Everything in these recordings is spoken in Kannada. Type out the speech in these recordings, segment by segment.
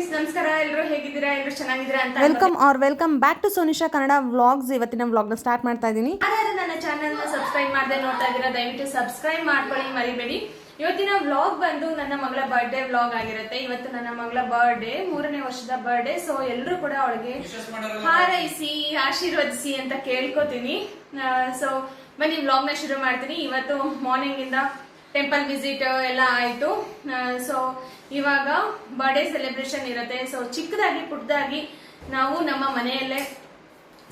ಫ್ರೆಂಡ್ಸ್ ನಮಸ್ಕಾರ. ಎಲ್ಲರೂ ಹೇಗಿದ್ದೀರಾ? ಎಲ್ಲರೂ ಚೆನ್ನಾಗಿದ್ದೀರಾ ಅಂತ welcome back to Sonisha Kannada vlogs. ಇವತ್ತಿನ ವ್ಲಾಗ್ನ ಸ್ಟಾರ್ಟ್ ಮಾಡ್ತಾ ಇದ್ದೀನಿ. ಯಾರು ನನ್ನ ಚಾನೆಲ್ನ ಸಬ್ಸ್ಕ್ರೈಬ್ ಮಾಡದೆ ನೋಡ್ತಾ ಇದ್ದೀರಾ ದಯವಿಟ್ಟು ಸಬ್ಸ್ಕ್ರೈಬ್ ಮಾಡ್ಕೊಳ್ಳಿ, ಮರಿಬೇಡಿ. ಇವತ್ತಿನ ವ್ಲಾಗ್ ಬಂದು ನನ್ನ ಮಗಳ ಬರ್ಡೇ ವ್ಲಾಗ್ ಆಗಿರುತ್ತೆ. ಇವತ್ತು ನನ್ನ ಮಗಳ ಬರ್ಡೇ, 3ನೇ ವರ್ಷದ ಬರ್ಡೇ. ಸೊ ಎಲ್ಲರೂ ಕೂಡ ಅವಳಿಗೆ ಹಾರೈಸಿ ಆಶೀರ್ವದಿಸಿ ಅಂತ ಕೇಳ್ಕೊತೀನಿ. ಸೊ ಬನ್ನಿ ವ್ಲಾಗ್ನ ಶುರು ಮಾಡ್ತೀನಿ. ಇವತ್ತು ಮಾರ್ನಿಂಗ್ ಇಂದ ಟೆಂಪಲ್ ವಿಸಿಟ್ ಎಲ್ಲ ಆಯ್ತು. ಸೊ ಇವಾಗ ಬರ್ಡೇ ಸೆಲೆಬ್ರೇಷನ್ ಇರುತ್ತೆ. ಸೊ ಚಿಕ್ಕದಾಗಿ ಪುಟ್ಟದಾಗಿ ನಾವು ನಮ್ಮ ಮನೆಯಲ್ಲೇ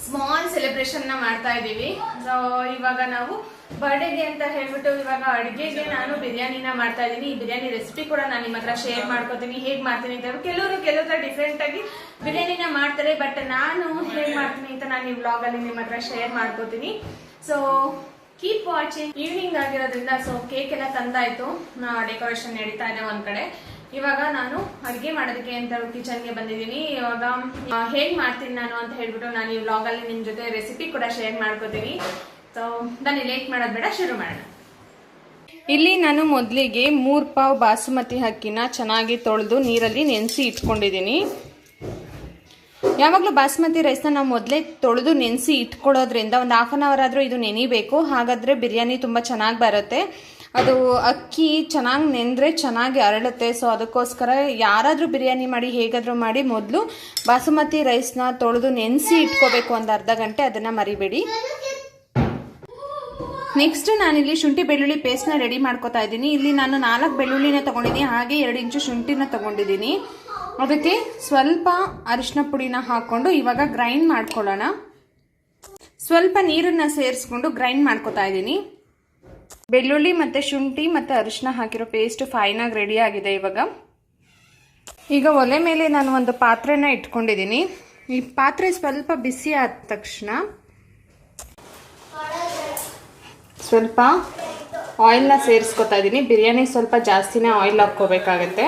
ಸ್ಮಾಲ್ ಸೆಲೆಬ್ರೇಷನ್ ನ ಮಾಡ್ತಾ ಇದೀವಿ. ಸೊ ಇವಾಗ ನಾವು ಬರ್ಡೇಗೆ ಅಂತ ಹೇಳ್ಬಿಟ್ಟು ಇವಾಗ ಅಡುಗೆಗೆ ನಾನು ಬಿರಿಯಾನಿನ ಮಾಡ್ತಾ ಇದೀನಿ. ಈ ಬಿರಿಯಾನಿ ರೆಸಿಪಿ ಕೂಡ ನಾನು ನಿಮ್ಮ ಹತ್ರ ಶೇರ್ ಮಾಡ್ಕೋತೀನಿ, ಹೇಗ್ ಮಾಡ್ತೀನಿ ಅಂತ. ಕೆಲವರು ಡಿಫ್ರೆಂಟ್ ಆಗಿ ಬಿರಿಯಾನಿನ ಮಾಡ್ತಾರೆ, ಬಟ್ ನಾನು ಹೇಗ್ ಮಾಡ್ತೀನಿ ಅಂತ ನಾನು ಈ ವ್ಲಾಗ್ ಅಲ್ಲಿ ನಿಮ್ಮ ಹತ್ರ ಶೇರ್ ಮಾಡ್ಕೋತೀನಿ. So keep watching. ಈವ್ನಿಂಗ್ ಆಗಿರೋದ್ರಿಂದ ಸೊ ಕೇಕ್ ಎಲ್ಲ ತಂದಾಯ್ತು, ಡೆಕೋರೇಷನ್ ನಡೀತಾ ಇದೆ ಒಂದ್ ಕಡೆ. ಇವಾಗ ನಾನು ಅಡ್ಗೆ ಮಾಡೋದಕ್ಕೆ ಅಂತ ಕಿಚನ್ಗೆ ಬಂದಿದ್ದೀನಿ. ಇವಾಗ ಹೇಗ್ ಮಾಡ್ತೀನಿ ನಾನು ಅಂತ ಹೇಳ್ಬಿಟ್ಟು ನಾನು ಈ ವ್ಲಾಗ್ ಅಲ್ಲಿ ನಿಮ್ ಜೊತೆ ರೆಸಿಪಿ ಕೂಡ ಶೇರ್ ಮಾಡ್ಕೋತೀನಿ. ಸೊ ಬನ್ನಿ ಲೇಟ್ ಮಾಡೋದ್ ಬೇಡ, ಶುರು ಮಾಡೋಣ. ಇಲ್ಲಿ ನಾನು ಮೊದಲಿಗೆ 3 ಪಾವ್ ಬಾಸುಮತಿ ಅಕ್ಕಿನ ಚೆನ್ನಾಗಿ ತೊಳೆದು ನೀರಲ್ಲಿ ನೆನೆಸಿ ಇಟ್ಕೊಂಡಿದ್ದೀನಿ. ಯಾವಾಗಲೂ ಬಾಸ್ಮತಿ ರೈಸ್ನ ನಾವು ಮೊದಲೇ ತೊಳೆದು ನೆನೆಸಿ ಇಟ್ಕೊಳ್ಳೋದ್ರಿಂದ ಒಂದು ಹಾಫ್ ಆನ್ ಅವರ್ ಆದರೂ ಇದು ನೆನಿಬೇಕು. ಹಾಗಾದರೆ ಬಿರಿಯಾನಿ ತುಂಬ ಚೆನ್ನಾಗಿ ಬರುತ್ತೆ. ಅದು ಅಕ್ಕಿ ಚೆನ್ನಾಗಿ ನೆಂದರೆ ಚೆನ್ನಾಗಿ ಅರಳುತ್ತೆ. ಸೊ ಅದಕ್ಕೋಸ್ಕರ ಯಾರಾದರೂ ಬಿರಿಯಾನಿ ಮಾಡಿ ಹೇಗಾದರೂ ಮಾಡಿ ಮೊದಲು ಬಾಸುಮತಿ ರೈಸ್ನ ತೊಳೆದು ನೆನೆಸಿ ಇಟ್ಕೋಬೇಕು, ಒಂದು ಅರ್ಧ ಗಂಟೆ. ಅದನ್ನು ಮರಿಬೇಡಿ. ನೆಕ್ಸ್ಟ್ ನಾನಿಲ್ಲಿ ಶುಂಠಿ ಬೆಳ್ಳುಳ್ಳಿ ಪೇಸ್ಟ್ನ ರೆಡಿ ಮಾಡ್ಕೋತಾ ಇದ್ದೀನಿ. ಇಲ್ಲಿ ನಾನು 4 ಬೆಳ್ಳುಳ್ಳಿನ ತೊಗೊಂಡಿದ್ದೀನಿ, ಹಾಗೆ 2 ಇಂಚು ಶುಂಠಿನ ತೊಗೊಂಡಿದ್ದೀನಿ. ಅದಕ್ಕೆ ಸ್ವಲ್ಪ ಅರಿಶಿನ ಪುಡಿನ ಹಾಕ್ಕೊಂಡು ಇವಾಗ ಗ್ರೈಂಡ್ ಮಾಡ್ಕೊಳ್ಳೋಣ. ಸ್ವಲ್ಪ ನೀರನ್ನ ಸೇರಿಸ್ಕೊಂಡು ಗ್ರೈಂಡ್ ಮಾಡ್ಕೊತಾ ಇದ್ದೀನಿ. ಬೆಳ್ಳುಳ್ಳಿ ಮತ್ತು ಶುಂಠಿ ಮತ್ತು ಅರಿಶಿನ ಹಾಕಿರೋ ಪೇಸ್ಟ್ ಫೈನಾಗಿ ರೆಡಿ ಆಗಿದೆ. ಈಗ ಒಲೆ ಮೇಲೆ ನಾನು ಒಂದು ಪಾತ್ರೆನ ಇಟ್ಕೊಂಡಿದ್ದೀನಿ. ಈ ಪಾತ್ರೆ ಸ್ವಲ್ಪ ಬಿಸಿ ಆದ ತಕ್ಷಣ ಸ್ವಲ್ಪ ಆಯಿಲ್ನ ಸೇರಿಸ್ಕೊತಾ ಇದ್ದೀನಿ. ಬಿರಿಯಾನಿ ಸ್ವಲ್ಪ ಜಾಸ್ತಿನೇ ಆಯಿಲ್ ಹಾಕ್ಕೋಬೇಕಾಗತ್ತೆ.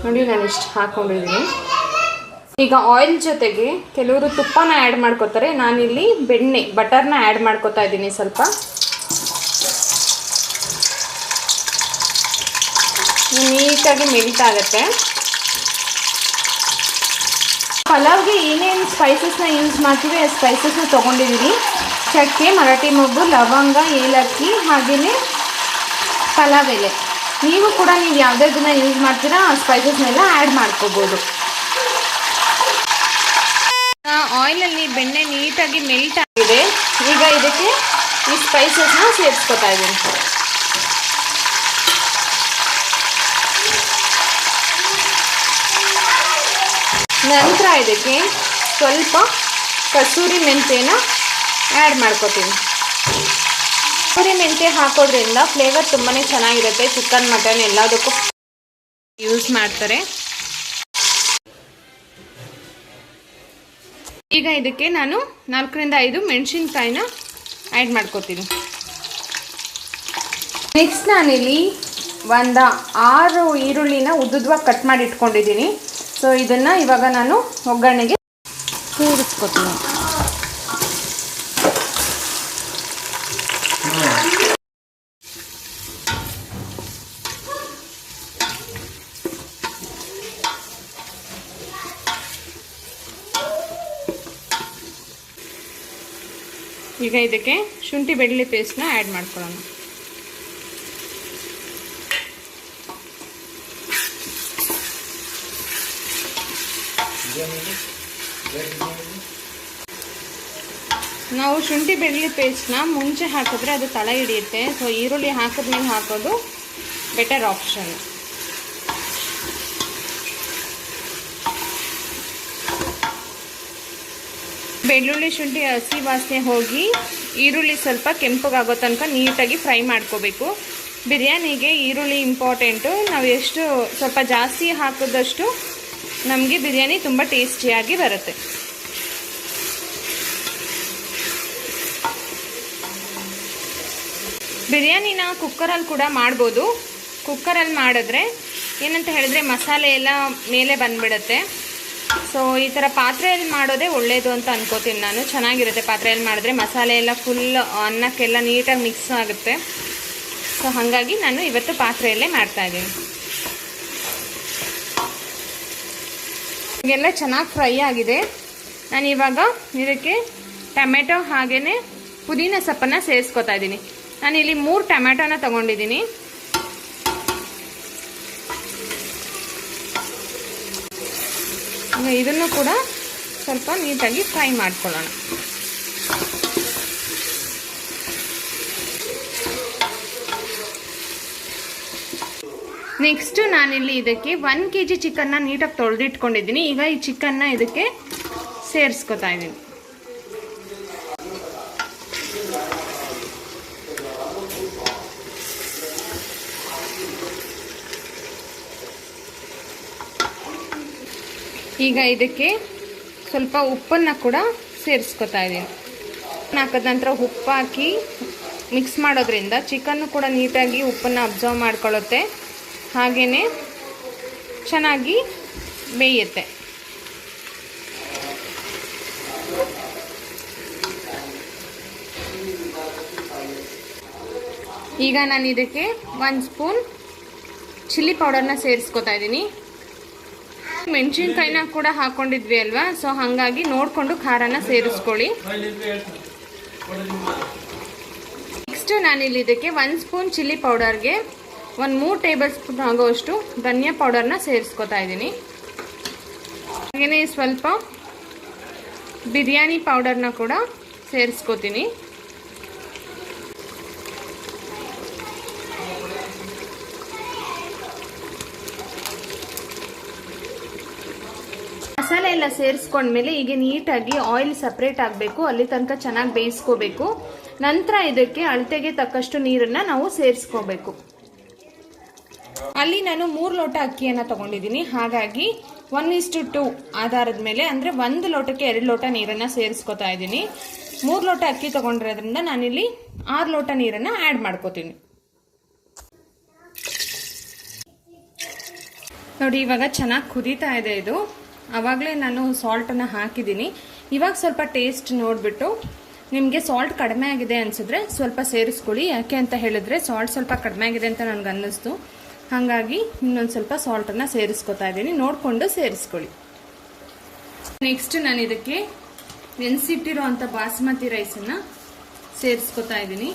ನೋಡಿ ನಾನು ಇಷ್ಟು ಹಾಕೊಂಡಿದ್ದೀನಿ. ಈಗ ಆಯಿಲ್ ಜೊತೆಗೆ ಕೆಲವರು ತುಪ್ಪನ ಆ್ಯಡ್ ಮಾಡ್ಕೋತಾರೆ, ನಾನಿಲ್ಲಿ ಬಟರ್ನ ಆ್ಯಡ್ ಮಾಡ್ಕೋತಾ ಇದ್ದೀನಿ. ಸ್ವಲ್ಪ ನೀಟಾಗಿ ಮೆಲ್ಟ್ ಆಗುತ್ತೆ. ಪಲಾವ್ಗೆ ಏನೇನು ಸ್ಪೈಸಸ್ನ ಯೂಸ್ ಮಾಡ್ತೀವಿ ಆ ಸ್ಪೈಸಸ್ನ ತೊಗೊಂಡಿದ್ದೀನಿ. ಚಕ್ಕೆ, ಮರಾಠಿ ಮೊಗ್ಗು, ಲವಂಗ, ಏಲಕ್ಕಿ, ಹಾಗೆಯೇ ಪಲಾವ್ ಎಲೆ. ನೀವು ಕೂಡ ನೀವು ಯಾವುದನ್ನ ಯೂಸ್ ಮಾಡ್ತೀರಾ ಆ ಸ್ಪೈಸಸ್ನೆಲ್ಲ ಆ್ಯಡ್ ಮಾಡ್ಕೋಬೋದು. ಆಯಿಲಲ್ಲಿ ಬೆಣ್ಣೆ ನೀಟಾಗಿ ಮೆಲ್ಟ್ ಆಗಿದೆ. ಈಗ ಇದಕ್ಕೆ ಈ ಸ್ಪೈಸಸ್ನ ಸೇರಿಸ್ಕೊತಾ ಇದ್ದೀನಿ. ನಂತರ ಇದಕ್ಕೆ ಸ್ವಲ್ಪ ಕಸೂರಿ ಮೆಂತ್ಯನ ಆ್ಯಡ್ ಮಾಡ್ಕೋತೀನಿ. ಕಸೂರಿ ಮೆಂತ್ಯ ಹಾಕೋದ್ರಿಂದ ಫ್ಲೇವರ್ ತುಂಬಾ ಚೆನ್ನಾಗಿರುತ್ತೆ. ಚಿಕನ್, ಮಟನ್ ಎಲ್ಲದಕ್ಕೂ ಯೂಸ್ ಮಾಡ್ತಾರೆ. ಈಗ ಇದಕ್ಕೆ ನಾನು 4 ರಿಂದ 5 ಮೆಣಸಿನ್ಕಾಯಿನ ಆ್ಯಡ್ ಮಾಡ್ಕೋತೀನಿ. ನೆಕ್ಸ್ಟ್ ನಾನಿಲ್ಲಿ ಒಂದು 6 ಈರುಳ್ಳಿನ ಉದ್ದುದ್ವಾಗಿ ಕಟ್ ಮಾಡಿ ಇಟ್ಕೊಂಡಿದ್ದೀನಿ. ಸೊ ಇದನ್ನು ಇವಾಗ ನಾನು ಒಗ್ಗರಣೆಗೆ ಸೇರಿಸ್ಕೊತೀನಿ. ಈಗ ಇದಕ್ಕೆ ಶುಂಠಿ ಬೆಳ್ಳುಳ್ಳಿ ಪೇಸ್ಟ್ನ ಆ್ಯಡ್ ಮಾಡ್ಕೊಳ್ಳೋಣ. ನಾವು ಶುಂಠಿ ಬೆಳ್ಳುಳ್ಳಿ ಪೇಸ್ಟ್ನ ಮುಂಚೆ ಹಾಕಿದ್ರೆ ಅದು ತಳ ಹಿಡಿಯುತ್ತೆ. ಸೊ ಈರುಳ್ಳಿ ಹಾಕಿದ್ಮೇಲೆ ಹಾಕೋದು ಬೆಟರ್ ಆಪ್ಷನ್. ಬೆಳ್ಳುಳ್ಳಿ ಶುಂಠಿ ಹಸಿ ವಾಸನೆ ಹೋಗಿ ಈರುಳ್ಳಿ ಸ್ವಲ್ಪ ಕೆಂಪಗಾಗೋ ತನಕ ನೀಟಾಗಿ ಫ್ರೈ ಮಾಡ್ಕೋಬೇಕು. ಬಿರಿಯಾನಿಗೆ ಈರುಳ್ಳಿ ಇಂಪಾರ್ಟೆಂಟು. ನಾವು ಎಷ್ಟು ಸ್ವಲ್ಪ ಜಾಸ್ತಿ ಹಾಕಿದಷ್ಟು ನಮಗೆ ಬಿರಿಯಾನಿ ತುಂಬ ಟೇಸ್ಟಿಯಾಗಿ ಬರುತ್ತೆ. ಬಿರಿಯಾನಿನ ಕುಕ್ಕರಲ್ಲಿ ಕೂಡ ಮಾಡ್ಬೋದು. ಕುಕ್ಕರಲ್ಲಿ ಮಾಡಿದ್ರೆ ಏನಂತ ಹೇಳಿದ್ರೆ ಮಸಾಲೆ ಎಲ್ಲ ಮೇಲೆ ಬಂದುಬಿಡುತ್ತೆ. ಸೊ ಈ ಥರ ಪಾತ್ರೆಯಲ್ಲಿ ಮಾಡೋದೇ ಒಳ್ಳೆಯದು ಅಂತ ಅನ್ಕೋತೀನಿ ನಾನು. ಚೆನ್ನಾಗಿರುತ್ತೆ ಪಾತ್ರೆಯಲ್ಲಿ ಮಾಡಿದ್ರೆ, ಮಸಾಲೆ ಎಲ್ಲ ಫುಲ್ ಅನ್ನಕ್ಕೆಲ್ಲ ನೀಟಾಗಿ ಮಿಕ್ಸ್ ಆಗುತ್ತೆ. ಸೊ ಹಾಗಾಗಿ ನಾನು ಇವತ್ತು ಪಾತ್ರೆಯಲ್ಲೇ ಮಾಡ್ತಾಯಿದ್ದೀನಿ. ಈಗೆಲ್ಲ ಚೆನ್ನಾಗಿ ಫ್ರೈ ಆಗಿದೆ. ನಾನು ಇವಾಗ ಇದಕ್ಕೆ ಟೊಮೆಟೊ ಹಾಗೆಯೇ ಪುದೀನ ಸೊಪ್ಪನ್ನು ಸೇರಿಸ್ಕೊತಾ ಇದ್ದೀನಿ. ನಾನಿಲ್ಲಿ 3 ಟೊಮೆಟೊನ ತಗೊಂಡಿದ್ದೀನಿ. ಇದನ್ನು ಕೂಡ ಸ್ವಲ್ಪ ನೀಟಾಗಿ ಫ್ರೈ ಮಾಡ್ಕೊಳ್ಳೋಣ. ನೆಕ್ಸ್ಟ್ ನಾನಿಲ್ಲಿ ಇದಕ್ಕೆ 1 kg ಚಿಕನ್ನ ನೀಟಾಗಿ ತೊಳೆದಿಟ್ಕೊಂಡಿದ್ದೀನಿ. ಈಗ ಈ ಚಿಕನ್ನ ಇದಕ್ಕೆ ಸೇರಿಸ್ಕೊತಾ ಇದ್ದೀನಿ. ಈಗ ಇದಕ್ಕೆ ಸ್ವಲ್ಪ ಉಪ್ಪನ್ನು ಕೂಡ ಸೇರಿಸ್ಕೊತಾ ಇದ್ದೀನಿ. ಹಾಕಿದ ನಂತರ ಉಪ್ಪು ಹಾಕಿ ಮಿಕ್ಸ್ ಮಾಡೋದ್ರಿಂದ ಚಿಕನ್ನು ಕೂಡ ನೀಟಾಗಿ ಉಪ್ಪನ್ನು ಅಬ್ಸರ್ವ್ ಮಾಡ್ಕೊಳ್ಳುತ್ತೆ, ಹಾಗೆಯೇ ಚೆನ್ನಾಗಿ ಬೇಯುತ್ತೆ. ಈಗ ನಾನು ಇದಕ್ಕೆ 1 ಸ್ಪೂನ್ ಚಿಲ್ಲಿ ಪೌಡರ್ನ ಸೇರಿಸ್ಕೊತಾ ಇದ್ದೀನಿ. ಮೆಣಸಿನ್ಕಾಯಿನ ಕೂಡ ಹಾಕೊಂಡಿದ್ವಿ ಅಲ್ವಾ, ಸೊ ಹಾಗಾಗಿ ನೋಡಿಕೊಂಡು ಖಾರನ ಸೇರಿಸ್ಕೊಳ್ಳಿ. ನೆಕ್ಸ್ಟ್ ನಾನಿಲ್ಲಿ ಇದಕ್ಕೆ 1 ಸ್ಪೂನ್ ಚಿಲ್ಲಿ ಪೌಡರ್ಗೆ 3 ಟೇಬಲ್ ಸ್ಪೂನ್ ಆಗೋಷ್ಟು ಧನಿಯಾ ಪೌಡರ್ನ ಸೇರಿಸ್ಕೊತಾ ಇದ್ದೀನಿ. ಹಾಗೆಯೇ ಸ್ವಲ್ಪ ಬಿರಿಯಾನಿ ಪೌಡರ್ನ ಕೂಡ ಸೇರಿಸ್ಕೊತೀನಿ. ಮಸಾಲೆ ಎಲ್ಲ ಸೇರಿಸ್ಕೊಂಡ್ಮೇಲೆ ಈಗ ನೀಟಾಗಿ ಆಯಿಲ್ ಸಪ್ರೇಟ್ ಆಗಬೇಕು, ಅಲ್ಲಿ ತನಕ ಚೆನ್ನಾಗಿ ಬೇಯಿಸ್ಕೋಬೇಕು. ನಂತರ ಇದಕ್ಕೆ ಅಳತೆಗೆ ತಕ್ಕಷ್ಟು ನೀರನ್ನು ನಾವು ಸೇರಿಸ್ಕೋಬೇಕು. ಅಲ್ಲಿ ನಾನು 3 ಲೋಟ ಅಕ್ಕಿಯನ್ನು ತಗೊಂಡಿದ್ದೀನಿ, ಹಾಗಾಗಿ 1:2 ಆಧಾರದ ಮೇಲೆ ಅಂದರೆ 1 ಲೋಟಕ್ಕೆ 2 ಲೋಟ ನೀರನ್ನು ಸೇರಿಸ್ಕೊತಾ ಇದ್ದೀನಿ. 3 ಲೋಟ ಅಕ್ಕಿ ತಗೊಂಡಿರೋದ್ರಿಂದ ನಾನಿಲ್ಲಿ 6 ಲೋಟ ನೀರನ್ನು ಆ್ಯಡ್ ಮಾಡ್ಕೋತೀನಿ. ನೋಡಿ, ಇವಾಗ ಚೆನ್ನಾಗಿ ಕುದೀತಾ ಇದೆ ಇದು. ಆವಾಗಲೇ ನಾನು ಸಾಲ್ಟನ್ನು ಹಾಕಿದ್ದೀನಿ. ಇವಾಗ ಸ್ವಲ್ಪ ಟೇಸ್ಟ್ ನೋಡಿಬಿಟ್ಟು ನಿಮಗೆ ಸಾಲ್ಟ್ ಕಡಿಮೆ ಆಗಿದೆ ಅನಿಸಿದ್ರೆ ಸ್ವಲ್ಪ ಸೇರಿಸ್ಕೊಳ್ಳಿ. ಯಾಕೆ ಅಂತ ಹೇಳಿದ್ರೆ ಸಾಲ್ಟ್ ಸ್ವಲ್ಪ ಕಡಿಮೆ ಆಗಿದೆ ಅಂತ ನನಗೆ ಅನ್ನಿಸ್ತು, ಹಾಗಾಗಿ ಇನ್ನೊಂದು ಸ್ವಲ್ಪ ಸಾಲ್ಟನ್ನು ಸೇರಿಸ್ಕೊತಾ ಇದ್ದೀನಿ. ನೋಡಿಕೊಂಡು ಸೇರಿಸ್ಕೊಳ್ಳಿ. ನೆಕ್ಸ್ಟ್ ನಾನು ಇದಕ್ಕೆ ನೆನೆಸಿಟ್ಟಿರೋ ಅಂಥ ಬಾಸ್ಮತಿ ರೈಸನ್ನು ಸೇರಿಸ್ಕೊತಾ ಇದ್ದೀನಿ.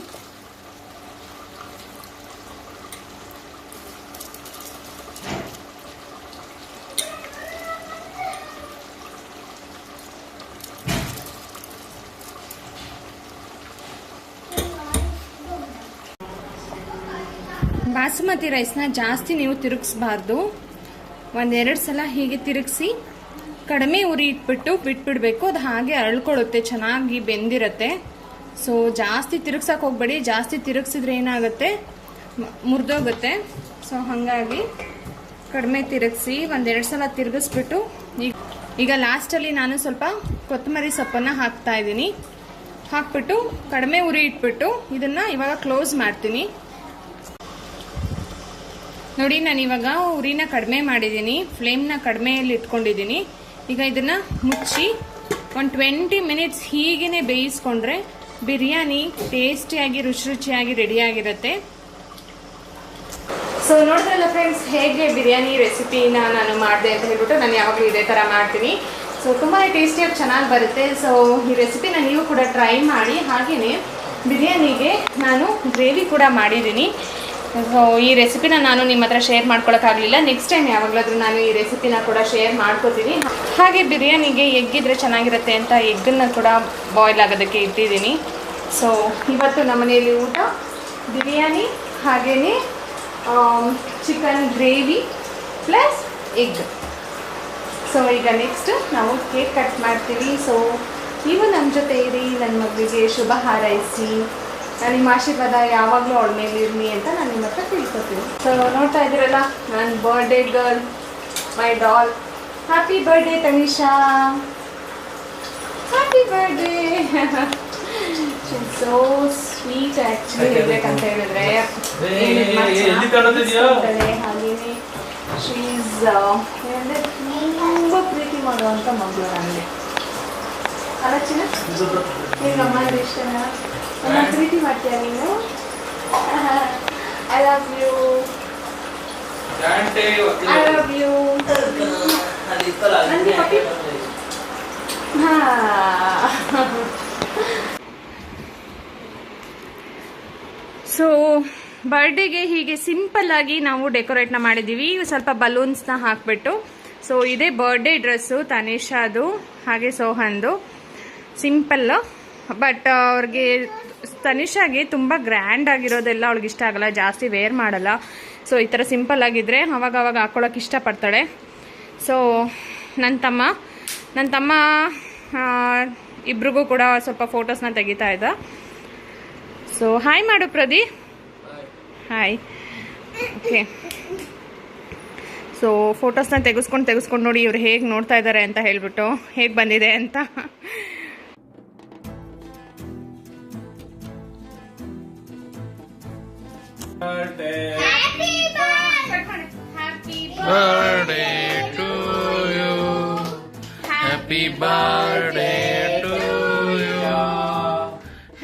ಬಾಸುಮತಿ ರೈಸ್ನ ಜಾಸ್ತಿ ನೀವು ತಿರುಗಿಸ್ಬಾರ್ದು. 1-2 ಸಲ ಹೀಗೆ ತಿರುಗಿಸಿ ಕಡಿಮೆ ಉರಿ ಇಟ್ಬಿಟ್ಟು ಬಿಟ್ಬಿಡ್ಬೇಕು. ಅದು ಹಾಗೆ ಅರಳ್ಕೊಳ್ಳುತ್ತೆ, ಚೆನ್ನಾಗಿ ಬೆಂದಿರುತ್ತೆ. ಸೊ ಜಾಸ್ತಿ ತಿರುಗ್ಸಕ್ಕೆ ಹೋಗ್ಬೇಡಿ. ಜಾಸ್ತಿ ತಿರುಗಿಸಿದ್ರೆ ಏನಾಗುತ್ತೆ, ಮುರಿದೋಗುತ್ತೆ. ಸೊ ಹಾಗಾಗಿ ಕಡಿಮೆ ತಿರುಗಿಸಿ 1-2 ಸಲ ತಿರುಗಿಸ್ಬಿಟ್ಟು ಈಗ ಲಾಸ್ಟಲ್ಲಿ ನಾನು ಸ್ವಲ್ಪ ಕೊತ್ತಂಬರಿ ಸೊಪ್ಪನ್ನು ಹಾಕ್ತಾ ಇದ್ದೀನಿ. ಹಾಕ್ಬಿಟ್ಟು ಕಡಿಮೆ ಉರಿ ಇಟ್ಬಿಟ್ಟು ಇದನ್ನು ಇವಾಗ ಕ್ಲೋಸ್ ಮಾಡ್ತೀನಿ. ನೋಡಿ, ನಾನು ಇವಾಗ ಉರಿನ ಕಡಿಮೆ ಮಾಡಿದ್ದೀನಿ, ಫ್ಲೇಮ್ನ ಕಡಿಮೆಯಲ್ಲಿ ಇಟ್ಕೊಂಡಿದ್ದೀನಿ. ಈಗ ಇದನ್ನು ಮುಚ್ಚಿ 20 ಮಿನಿಟ್ಸ್ ಹೀಗೇ ಬೇಯಿಸ್ಕೊಂಡ್ರೆ ಬಿರಿಯಾನಿ ಟೇಸ್ಟಿಯಾಗಿ ರುಚಿಯಾಗಿ ರೆಡಿಯಾಗಿರುತ್ತೆ. ಸೊ ನೋಡಿದ್ರಲ್ಲ ಫ್ರೆಂಡ್ಸ್, ಹೇಗೆ ಬಿರಿಯಾನಿ ರೆಸಿಪಿನ ನಾನು ಮಾಡಿದೆ ಅಂತ ಹೇಳ್ಬಿಟ್ಟು ನಾನು ಯಾವಾಗಲೂ ಇದೇ ಥರ ಮಾಡ್ತೀನಿ. ಸೊ ತುಂಬಾ ಟೇಸ್ಟಿಯಾಗಿ ಚೆನ್ನಾಗಿ ಬರುತ್ತೆ. ಸೊ ಈ ರೆಸಿಪಿನ ನೀವು ಕೂಡ ಟ್ರೈ ಮಾಡಿ. ಹಾಗೆಯೇ ಬಿರಿಯಾನಿಗೆ ನಾನು ಗ್ರೇವಿ ಕೂಡ ಮಾಡಿದ್ದೀನಿ. ಸೊ ಈ ರೆಸಿಪಿನ ನಾನು ನಿಮ್ಮ ಹತ್ರ ಶೇರ್ ಮಾಡ್ಕೊಳಕ್ಕಾಗಲಿಲ್ಲ. ನೆಕ್ಸ್ಟ್ ಟೈಮ್ ಯಾವಾಗಲಾದರೂ ನಾನು ಈ ರೆಸಿಪಿನ ಕೂಡ ಶೇರ್ ಮಾಡ್ಕೋತೀನಿ. ಹಾಗೆ ಬಿರಿಯಾನಿಗೆ ಎಗ್ಗಿದ್ರೆ ಚೆನ್ನಾಗಿರುತ್ತೆ ಅಂತ ಎಗ್ಗನ್ನು ಕೂಡ ಬಾಯ್ಲ್ ಆಗೋದಕ್ಕೆ ಇಟ್ಟಿದ್ದೀನಿ. ಸೊ ಇವತ್ತು ನಮ್ಮ ಮನೆಯಲ್ಲಿ ಊಟ ಬಿರಿಯಾನಿ ಹಾಗೆಯೇ chicken gravy plus egg. So ಈಗ ನೆಕ್ಸ್ಟ್ ನಾವು ಕೇಕ್ ಕಟ್ ಮಾಡ್ತೀವಿ. ಸೊ ನೀವು ನಮ್ಮ ಜೊತೆ ಇರಿ, ನನ್ನ ಮಗಳಿಗೆ ಶುಭ ಹಾರೈಸಿ, ನಿಮ್ಮ ಆಶೀರ್ವಾದ ಯಾವಾಗಲೂ ಅವಳ ಮೇಲೆ ಇರಲಿ ಅಂತ ನಾನು ನಿಮ್ಮ ಹತ್ರ ತಿಳ್ಕೊತೀನಿ. ಸೊ ನೋಡ್ತಾ ಇದ್ದೀರಲ್ಲ, ನನ್ನ birthday girl, my doll. Happy birthday Tanisha, happy birthday. So sweet actually ಹೇಳ್ಬೇಕಂತ ಹೇಳಿದ್ರೆ. ಹಾಗೆಯೇ ಶೀಸ್ ತುಂಬ ಪ್ರೀತಿ ಮಾಡುವಂಥ ಮಗಳು ನನಗೆ. ಅಲ್ಲ ಚಿನ್ನ, ನಿಮ್ಗೆ ಅಮ್ಮ ಅಂದ್ರೆ ಇಷ್ಟನಾ? ನನ್ನ ಪ್ರೀತಿ ಮಾಡ್ತೀಯ ನೀನು? I love you, I love you. ನನಗೆ ಸೊ ಬರ್ಡೇಗೆ ಹೀಗೆ ಸಿಂಪಲ್ ಆಗಿ ನಾವು ಡೆಕೋರೇಟ್ನ ಮಾಡಿದ್ದೀವಿ. ಸ್ವಲ್ಪ ಬಲೂನ್ಸ್ನ ಹಾಕ್ಬಿಟ್ಟು. ಸೊ ಇದೇ ಬರ್ಡೇ ಡ್ರೆಸ್ಸು ತನಿಷಾದು ಹಾಗೆ ಸೋಹನ್ದು. ಸಿಂಪಲ್, ಬಟ್ ಅವ್ರಿಗೆ ತನಿಷಾಗೆ ತುಂಬ ಗ್ರ್ಯಾಂಡ್ ಆಗಿರೋದೆಲ್ಲ ಅವಳಿಗೆ ಇಷ್ಟ ಆಗಲ್ಲ, ಜಾಸ್ತಿ ವೇರ್ ಮಾಡಲ್ಲ. ಸೊ ಈ ಥರ ಸಿಂಪಲ್ ಆಗಿದ್ರೆ ಅವಾಗ ಹಾಕ್ಕೊಳ್ಳೋಕೆ ಇಷ್ಟಪಡ್ತಾಳೆ. ಸೊ ನನ್ನ ತಮ್ಮ ಇಬ್ರಿಗೂ ಕೂಡ ಸ್ವಲ್ಪ ಫೋಟೋಸ್ನ ತೆಗಿತಾ ಇದ್ದ. ಸೊ ಹಾಯ್ ಮಾಡು ಪ್ರದೀಪ್. ಹಾಯ್. ಓಕೆ, ಸೊ ಫೋಟೋಸ್ನ ತೆಗೆಸ್ಕೊಂಡು ನೋಡಿ ಇವ್ರು ಹೇಗೆ ನೋಡ್ತಾ ಇದ್ದಾರೆ ಅಂತ ಹೇಳ್ಬಿಟ್ಟು, ಹೇಗೆ ಬಂದಿದೆ ಅಂತ. Happy birthday to you. Happy birthday to you.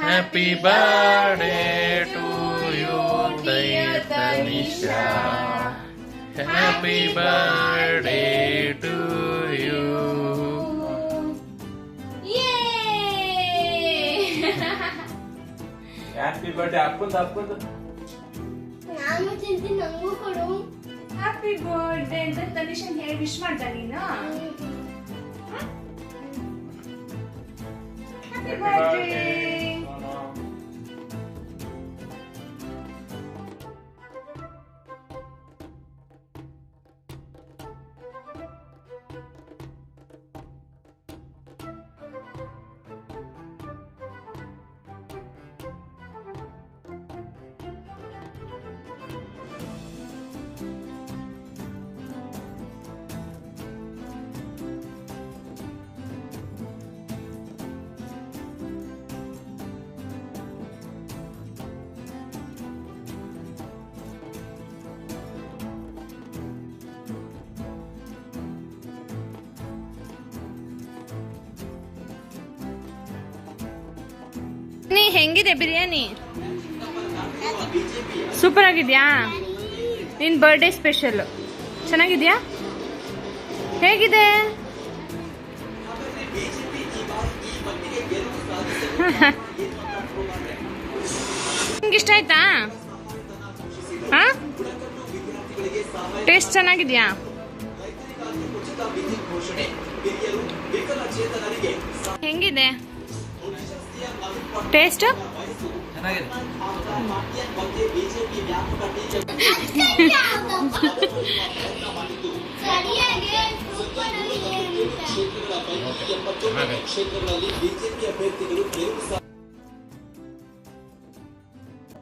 Happy birthday to you, dear Tanisha. Happy birthday to you. Happy birthday ಅಪ್ಪಂದು ನಾನು ತಿಂತೀನಿ, ನಂಗೂ ಕೊಡು. ಹ್ಯಾಪಿ ಬರ್ಡೇ ಅಂತ ತನಿಷನ್ ಹೇಳಿ ವಿಶ್ ಮಾಡ್ತಾ ನೀನು. Happy birthday. ನೀ ಹೆಂಗಿದೆ ಬಿರಿಯಾನಿ? ಸೂಪರ್ ಆಗಿದ್ಯಾ? ನಿನ್ ಬರ್ಡೇ ಸ್ಪೆಷಲ್ ಚೆನ್ನಾಗಿದ್ಯಾ? ಹೇಗಿದೆ? ನಿಮ್ಗೆ ಇಷ್ಟ ಆಯ್ತಾ? ಟೇಸ್ಟ್ ಚೆನ್ನಾಗಿದ್ಯಾ? ಹೆಂಗಿದೆ ಟೇಸ್ಟ್? ಸರಿಯಾಗಿ ಸೂಪರ್ ಆಗಿದೆ ಅಂತ.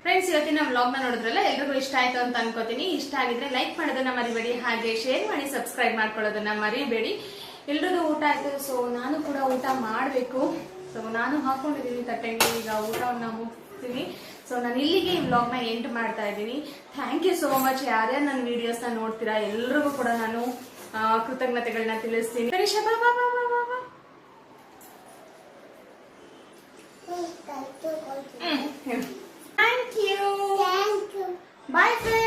ಫ್ರೆಂಡ್ಸ್, ಇವತ್ತಿನ ವ್ಲಾಗ್ ನ ನೋಡಿದ್ರಲ್ಲ, ಎಲ್ರಿಗೂ ಇಷ್ಟ ಆಯ್ತು ಅಂತ ಅನ್ಕೋತೀನಿ. ಇಷ್ಟ ಆಗಿದ್ರೆ ಲೈಕ್ ಮಾಡೋದನ್ನ ಮರಿಬೇಡಿ, ಹಾಗೆ ಶೇರ್ ಮಾಡಿ ಸಬ್ಸ್ಕ್ರೈಬ್ ಮಾಡ್ಕೊಳ್ಳೋದನ್ನ ಮರಿಬೇಡಿ. ಎಲ್ರದ್ದು ಊಟ ಆಯ್ತು. ಸೊ ನಾನು ಕೂಡ ಊಟ ಮಾಡಬೇಕು. ಸೊ ನಾನು ಹಾಕೊಂಡಿದ್ದೀನಿ ತಟ್ಟೆಗೆ, ಈಗ ಊಟವನ್ನ ಮುಗಿಸ್ತೀನಿ. ಸೊ ನಾನು ಇಲ್ಲಿಗೆ ಈ ವ್ಲಾಗ್ ನ ಎಂಡ್ ಮಾಡ್ತಾ ಇದ್ದೀನಿ. Thank you so much. ಯಾರ್ಯಾರು ನನ್ನ ವಿಡಿಯೋಸ್ ನ ನೋಡ್ತೀರಾ ಎಲ್ರಿಗೂ ಕೂಡ ನಾನು ಕೃತಜ್ಞತೆಗಳನ್ನ ತಿಳಿಸ್ತೀನಿ. Thank you. Thank you. Bye friends.